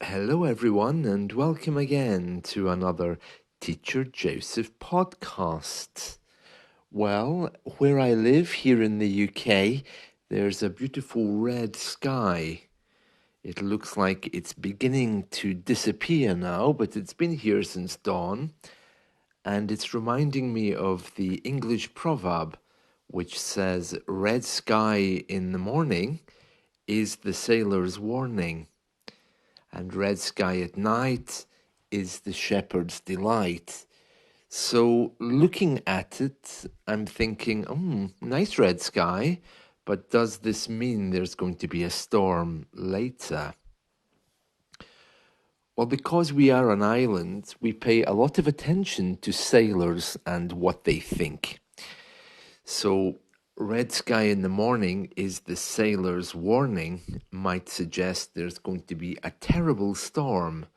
Hello, everyone, and welcome again to another Teacher Joseph podcast. Well, where I live here in the UK, there's a beautiful red sky. It looks like it's beginning to disappear now, but it's been here since dawn, and it's reminding me of the English proverb which says, "Red sky in the morning is the sailor's warning, and red sky at night is the shepherd's delight." So looking at it, I'm thinking, nice red sky, but does this mean there's going to be a storm later? Well, because we are an island, we pay a lot of attention to sailors and what they think. So red sky in the morning is the sailor's warning, might suggest there's going to be a terrible storm,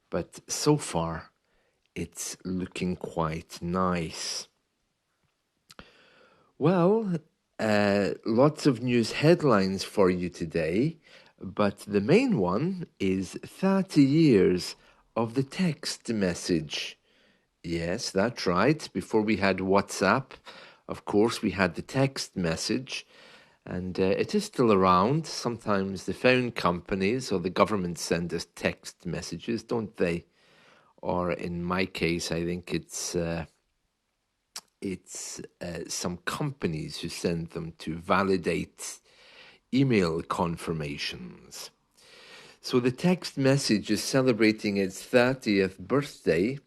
but so far it's looking quite nice. Well, lots of news headlines for you today, but the main one is 30 years of the text message. Yes, that's right. Before we had WhatsApp, of course, we had the text message, and it is still around. Sometimes the phone companies or the government send us text messages, don't they? Or in my case, I think it's some companies who send them to validate email confirmations. So the text message is celebrating its 30th birthday.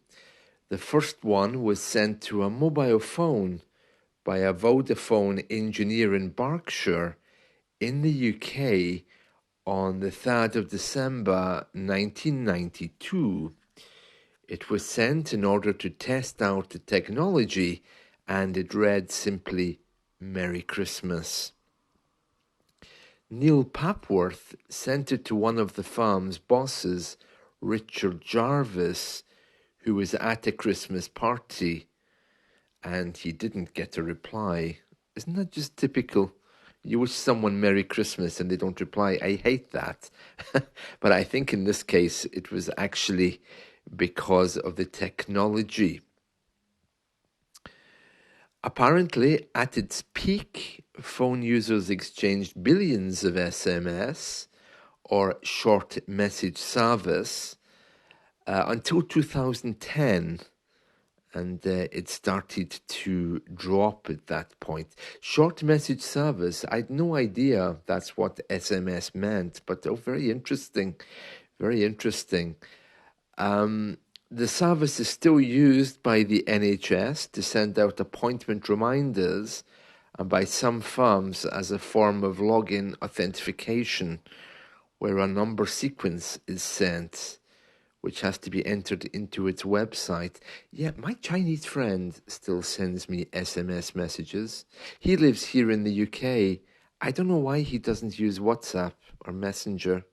The first one was sent to a mobile phone by a Vodafone engineer in Berkshire in the UK on the 3rd of December 1992. It was sent in order to test out the technology, and it read simply, "Merry Christmas." Neil Papworth sent it to one of the firm's bosses, Richard Jarvis, who was at a Christmas party, and he didn't get a reply. Isn't that just typical? You wish someone Merry Christmas and they don't reply. I hate that. But I think in this case it was actually because of the technology. Apparently, at its peak, phone users exchanged billions of SMS, or short message service, until 2010, and it started to drop at that point. Short message service, I had no idea that's what SMS meant, but very interesting, very interesting. The service is still used by the NHS to send out appointment reminders and by some firms as a form of login authentication, where a number sequence is sent, which has to be entered into its website. Yeah, my Chinese friend still sends me SMS messages. He lives here in the UK. I don't know why he doesn't use WhatsApp or Messenger.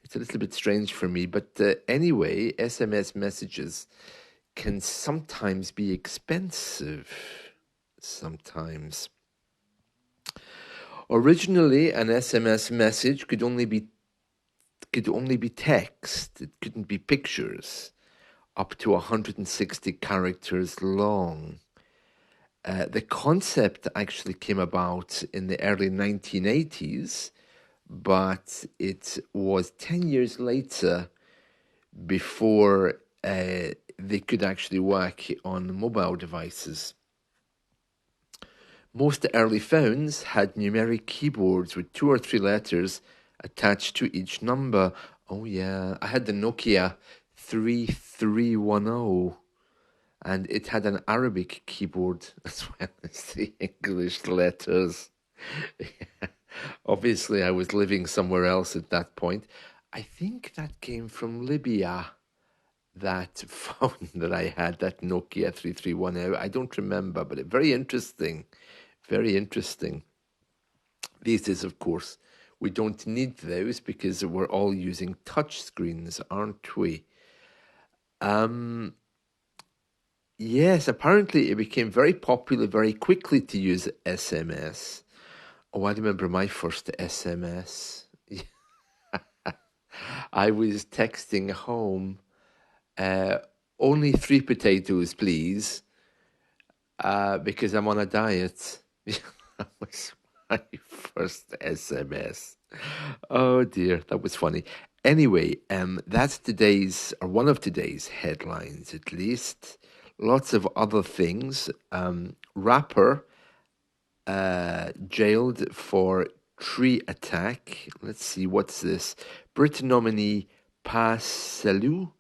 It's a little bit strange for me, but anyway, SMS messages can sometimes be expensive. Sometimes. Originally, an SMS message could only be text. It couldn't be pictures, up to 160 characters long. The concept actually came about in the early 1980s, but it was 10 years later before they could actually work on mobile devices. Most early phones had numeric keyboards with 2 or 3 letters attached to each number. Oh yeah, I had the Nokia 3310, and it had an Arabic keyboard as well as the English letters. Obviously, I was living somewhere else at that point. I think that came from Libya, that phone that I had, that Nokia 3310. I don't remember, but very interesting. Very interesting. These days, of course, we don't need those because we're all using touch screens, aren't we? Yes, apparently it became very popular very quickly to use SMS. Oh, I remember my first SMS. I was texting home, uh, only 3 potatoes, please, because I'm on a diet. That was my first SMS. Oh dear, that was funny. Anyway, that's today's, or one of today's headlines at least. Lots of other things. Rapper jailed for tree attack. Let's see, what's this? Brit nominee Pas Salou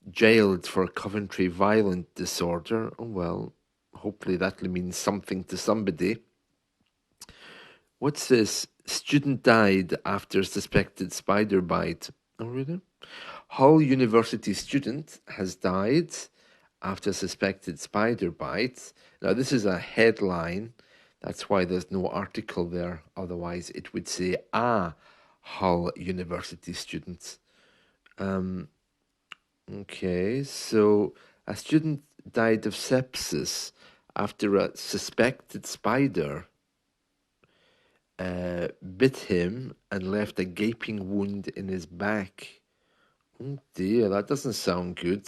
jailed for Coventry violent disorder. Oh well, hopefully that means something to somebody. What's this? Student died after suspected spider bite. Oh really? Hull University student has died after suspected spider bite. Now this is a headline. That's why there's no article there. Otherwise, it would say, Hull University student. Okay, so a student died of sepsis after a suspected spider bit him and left a gaping wound in his back. Oh dear, that doesn't sound good.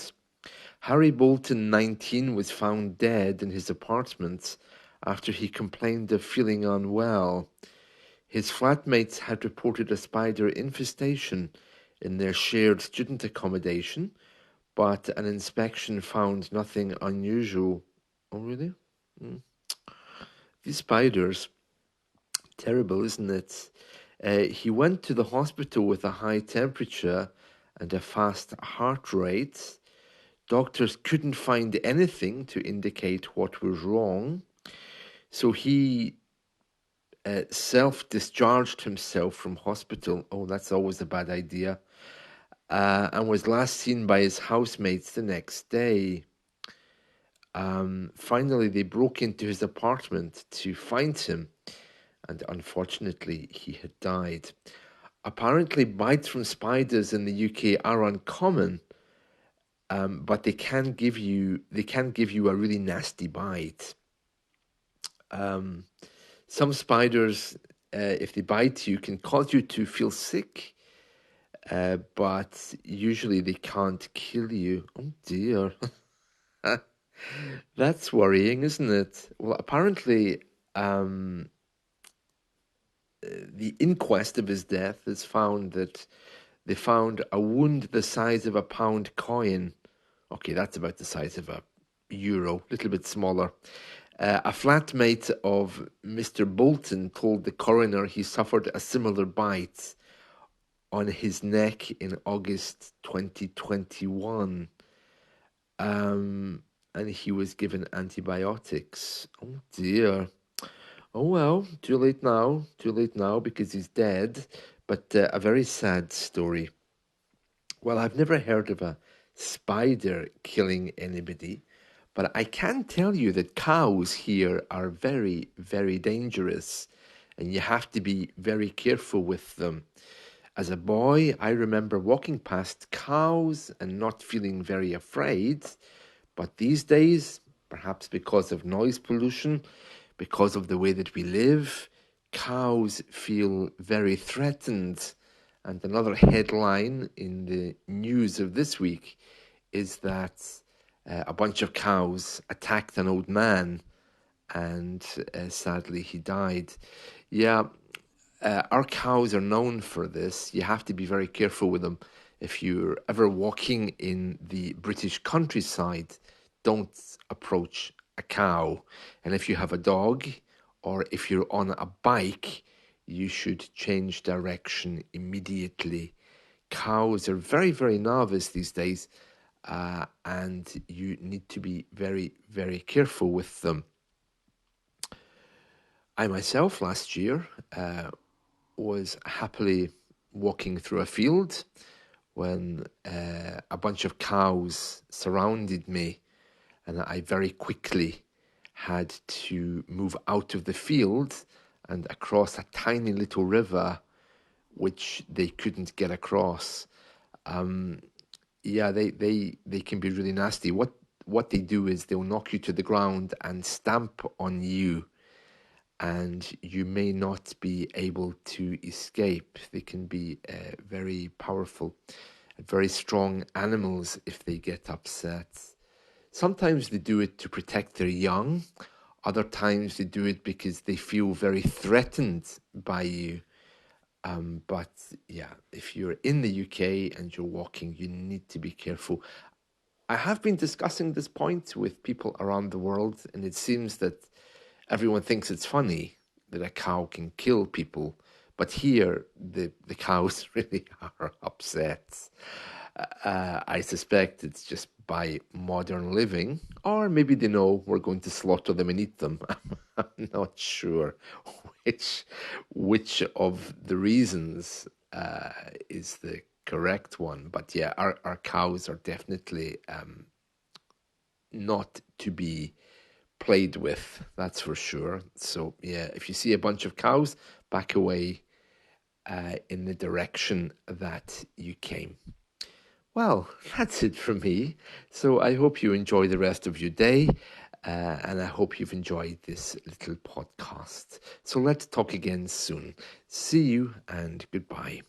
Harry Bolton, 19, was found dead in his apartment after he complained of feeling unwell. His flatmates had reported a spider infestation in their shared student accommodation, but an inspection found nothing unusual. Oh, really? These spiders, terrible, isn't it? He went to the hospital with a high temperature and a fast heart rate. Doctors couldn't find anything to indicate what was wrong, so he self-discharged himself from hospital. Oh, that's always a bad idea. And was last seen by his housemates the next day. Finally, they broke into his apartment to find him, and unfortunately, he had died. Apparently, bites from spiders in the UK are uncommon, but they can give you a really nasty bite. Some spiders, if they bite you, can cause you to feel sick, but usually they can't kill you. Oh dear. That's worrying, isn't it? Well, apparently, the inquest of his death has found that they found a wound the size of a pound coin. Okay, that's about the size of a euro, a little bit smaller. A flatmate of Mr. Bolton told the coroner he suffered a similar bite on his neck in August 2021. And he was given antibiotics. Oh dear. Oh well, too late now because he's dead, but a very sad story. Well, I've never heard of a spider killing anybody, but I can tell you that cows here are very, very dangerous, and you have to be very careful with them. As a boy, I remember walking past cows and not feeling very afraid, but these days, perhaps because of noise pollution, because of the way that we live, cows feel very threatened. And another headline in the news of this week is that a bunch of cows attacked an old man and sadly he died. Yeah, our cows are known for this. You have to be very careful with them. If you're ever walking in the British countryside, don't approach a cow. And if you have a dog or if you're on a bike, you should change direction immediately. Cows are very, very nervous these days, and you need to be very, very careful with them. I myself last year was happily walking through a field when a bunch of cows surrounded me, and I very quickly had to move out of the field and across a tiny little river which they couldn't get across. Yeah, they can be really nasty. What they do is they'll knock you to the ground and stamp on you, and you may not be able to escape. They can be very powerful, very strong animals if they get upset. Sometimes they do it to protect their young. Other times they do it because they feel very threatened by you. But yeah, if you're in the UK and you're walking, you need to be careful. I have been discussing this point with people around the world, and it seems that everyone thinks it's funny that a cow can kill people. But here, the cows really are upset. I suspect it's just by modern living, or maybe they know we're going to slaughter them and eat them. I'm not sure which of the reasons is the correct one. But yeah, our cows are definitely not to be played with, that's for sure. So yeah, if you see a bunch of cows, back away in the direction that you came. Well, that's it from me. So I hope you enjoy the rest of your day, and I hope you've enjoyed this little podcast. So let's talk again soon. See you and goodbye.